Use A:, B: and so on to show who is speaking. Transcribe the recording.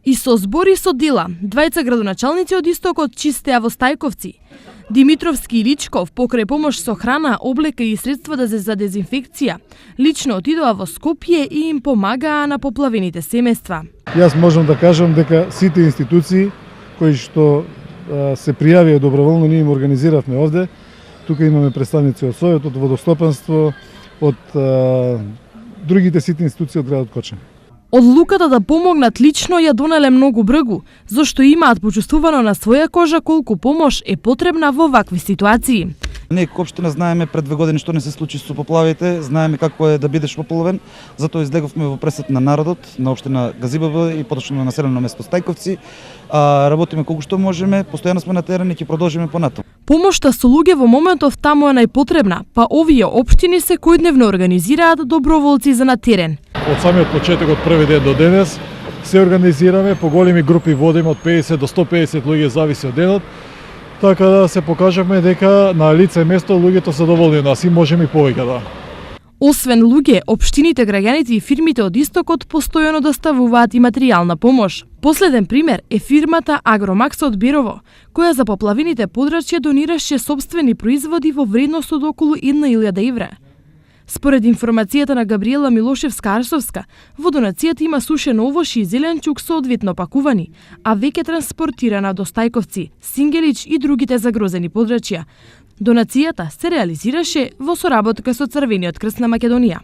A: И со збори со дела, двајца градоначалници од истокот чистеа во Стајковци. Димитровски и Личков, покрај помош со храна, облека и средства за дезинфекција, лично отидоа во Скопје и им помагаа на поплавените семејства.
B: Јас можам да кажам дека сите институции кои што се пријавија доброволно, ние им организиравме овде. Тука имаме представници од Сојот, од Водостопанство, од другите сите институции од градот Кочани.
A: Одлуката да помогнат лично ја донеле многу бргу, зашто имаат почувствувано на своја кожа колку помош е потребна во вакви ситуации.
C: Ние како општина знаеме пред 2 години што не се случи со поплавите, знаеме како е да бидеш поплавен, затоа излеговме во пресет на народот, на општина Газибаба и поточно на населено место Стајковци. Работиме колку што можеме, постојано сме на терен и ќе продолжиме понатаму.
A: Помошта со луѓе во моментов таму е најпотребна, па овие општини секојдневно организираат доброволци за на терен.
B: Од самиот почеток, од први ден до денес, се организираме, по големи групи водиме од 50 до 150 луѓе, зависи од денот, така да се покажавме дека на лице место луѓето се доволни од нас и можеме и повеќе да.
A: Освен луѓе, општините, граѓаните и фирмите од истокот постојано доставуваат и материјална помош. Последен пример е фирмата Агромакс од Берово, која за поплавените подрачја донираше собствени производи во вредност од околу 1.000 евра. Според информацијата на Габриела Милошевска-Арсовска, во донацијата има сушен овош и зеленчук соодветно пакувани, а веќе транспортирана до Стајковци, Сингелич и другите загрозени подрачја. Донацијата се реализираше во соработка со Црвениот крст на Македонија.